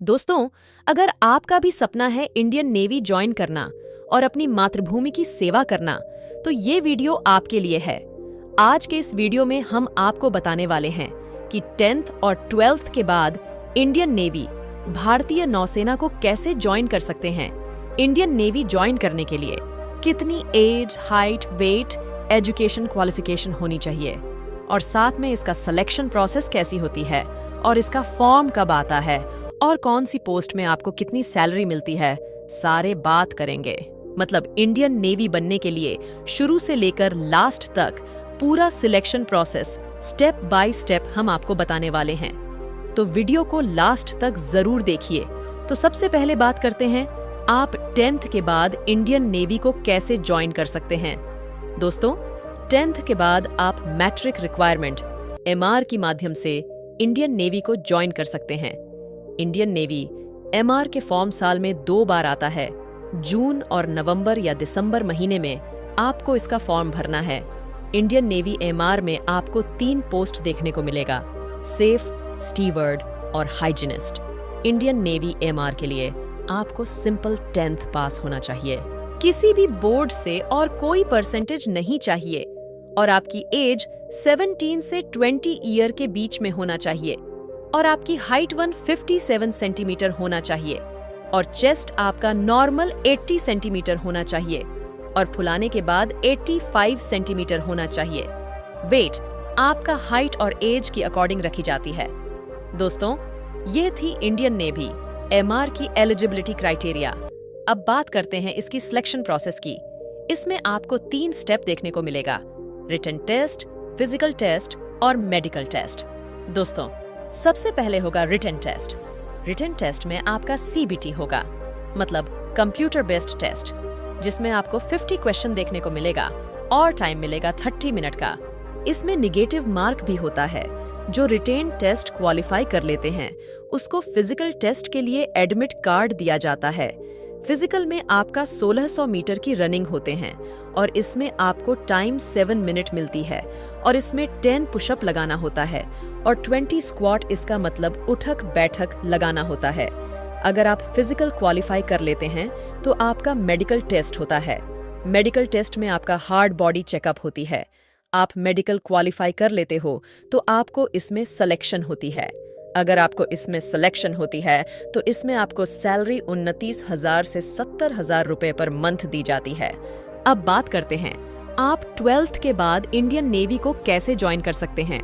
दोस्तों, अगर आपका भी सपना है इंडियन नेवी ज्वाइन करना और अपनी मातृभूमि की सेवा करना, तो ये वीडियो आपके लिए है। आज के इस वीडियो में हम आपको बताने वाले हैं कि 10th और 12th के बाद इंडियन नेवी, भारतीय नौसेना को कैसे ज्वाइन कर सकते हैं। इंडियन नेवी ज्वाइन करने के लिए कितनी age, height, weight, education qualification होनी चाहिए और साथ में इसका सिलेक्शन प्रोसेस कैसी होती है और इसका फॉर्म कब आता है और कौन सी पोस्ट में आपको कितनी सैलरी मिलती है, सारे बात करेंगे। मतलब इंडियन नेवी बनने के लिए शुरू से लेकर लास्ट तक पूरा selection process step by step हम आपको बताने वाले हैं, तो वीडियो को लास्ट तक जरूर देखिए। तो सबसे पहले बात करते हैं आप 10th के बाद इंडियन नेवी को कैसे ज्वाइन कर सकते हैं। दोस्तों, 10th के बाद आप मैट्रिक रिक्वायरमेंट MR के माध्यम से इंडियन नेवी को ज्वाइन कर सकते हैं। इंडियन नेवी MR के फॉर्म साल में 2 बार आता है। जून और नवंबर या दिसंबर महीने में आपको इसका फॉर्म भरना है। इंडियन नेवी MR में आपको 3 पोस्ट देखने को मिलेगा, सेफ, स्टीवर्ड और हाइजीनिस्ट। इंडियन नेवी MR के लिए आपको सिंपल 10th पास होना चाहिए, किसी भी बोर्ड से और कोई परसेंटेज नहीं चाहिए और आपकी एज 17 से 20 ईयर के बीच में होना चाहिए और आपकी हाइट 157 सेंटीमीटर होना चाहिए और चेस्ट आपका नॉर्मल 80 सेंटीमीटर होना चाहिए और फुलाने के बाद 85 सेंटीमीटर होना चाहिए। वेट आपका हाइट और एज की अकॉर्डिंग रखी जाती है। दोस्तों, ये थी इंडियन नेवी MR की एलिजिबिलिटी क्राइटेरिया। अब बात करते हैं इसकी सिलेक्शन प्रोसेस की। इसमें आपको 3 स्टेप देखने को मिलेगा, रिटन टेस्ट, फिजिकल टेस्ट और मेडिकल टेस्ट। दोस्तों, सबसे पहले होगा रिटन टेस्ट। रिटन टेस्ट में आपका CBT होगा, मतलब कंप्यूटर बेस्ड टेस्ट, जिसमें आपको 50 क्वेश्चन देखने को मिलेगा और टाइम मिलेगा 30 मिनट का। इसमें निगेटिव मार्क भी होता है। जो रिटेन टेस्ट क्वालिफाई कर लेते हैं उसको फिजिकल टेस्ट के लिए एडमिट कार्ड दिया जाता है। फिजिकल में आपका 1600 मीटर की रनिंग होते हैं और इसमें आपको टाइम 7 मिनट मिलती है और इसमें 10 पुशअप लगाना होता है और 20 स्क्वाट, इसका मतलब उठक बैठक लगाना होता है। अगर आप फिजिकल क्वालिफाई कर लेते हैं तो आपका मेडिकल टेस्ट होता है। मेडिकल टेस्ट में आपका हार्ड बॉडी चेकअप होती है। आप मेडिकल क्वालिफाई कर लेते हो तो आपको इसमें सिलेक्शन होती है। अगर आपको इसमें सिलेक्शन होती है तो इसमें आपको सैलरी 29,000 से 70,000 रुपए पर मंथ दी जाती है। अब बात करते हैं आप 12th के बाद इंडियन नेवी को कैसे ज्वाइन कर सकते हैं।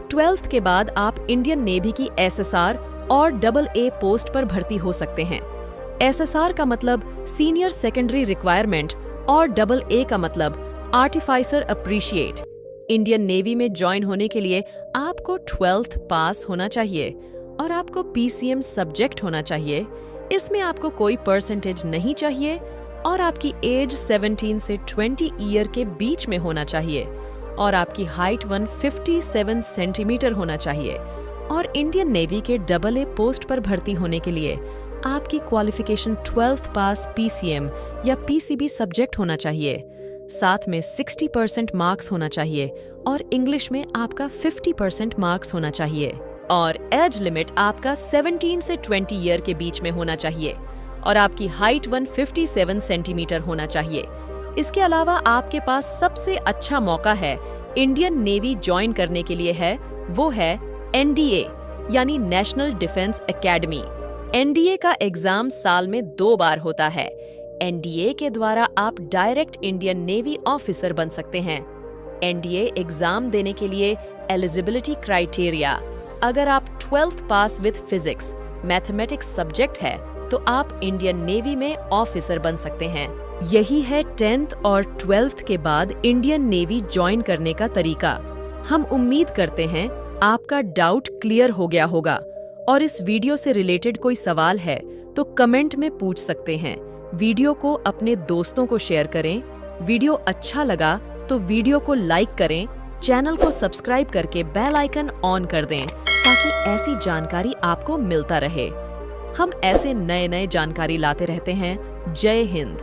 12th के बाद आप इंडियन नेवी की SSR और AA पोस्ट पर भर्ती हो सकते हैं। SSR का मतलब सीनियर सेकेंडरी रिक्वायरमेंट और AA का मतलब आर्टिफिसर अप्रिशिएट। इंडियन नेवी में ज्वाइन होने के लिए आपको 12th पास होना चाहिए और आपको PCM सब्जेक्ट होना चाहिए। इसमें आपको कोई परसेंटेज नहीं चाहिए और आपकी एज 17 से 20 ईयर के बीच में होना चाहिए और आपकी हाइट 157 सेंटीमीटर होना चाहिए। और इंडियन नेवी के AA पोस्ट पर भर्ती होने के लिए आपकी क्वालिफिकेशन 12th पास PCM या PCB सब्जेक्ट होना चाहिए। साथ में 60% मार्क्स होना चाहिए और इंग्लिश में आपका 50% मार्क्स होना चाहिए और एज लिमिट आपका 17 से 20 ईयर के बीच में होना चाहिए और आपकी हाइट 157 सेंटीमीटर होना चाहिए। इसके अलावा आपके पास सबसे अच्छा मौका है इंडियन नेवी ज्वाइन करने के लिए है, वो है NDA यानी नेशनल डिफेंस एकेडमी। NDA का एग्जाम साल में 2 बार होता है। NDA के द्वारा आप डायरेक्ट इंडियन नेवी ऑफिसर बन सकते हैं। NDA एग्जाम देने के लिए एलिजिबिलिटी क्राइटेरिया, अगर आप 12th pass with physics, mathematics subject है तो आप इंडियन नेवी में ऑफिसर बन सकते हैं। यही है 10th और 12th के बाद इंडियन नेवी ज्वाइन करने का तरीका। हम उम्मीद करते हैं आपका डाउट क्लियर हो गया होगा और इस वीडियो से रिलेटेड कोई सवाल है तो कमेंट में पूछ सकते हैं। वीडियो को अपने दोस्तों को शेयर करें। वीडियो अच्छा लगा तो वीडियो को लाइक करें, चैनल को सब्सक्राइब करके बेल आइकन ऑन कर दें ताकि ऐसी जानकारी आपको मिलता रहे। हम ऐसे नए जानकारी लाते रहते हैं। जय हिंद।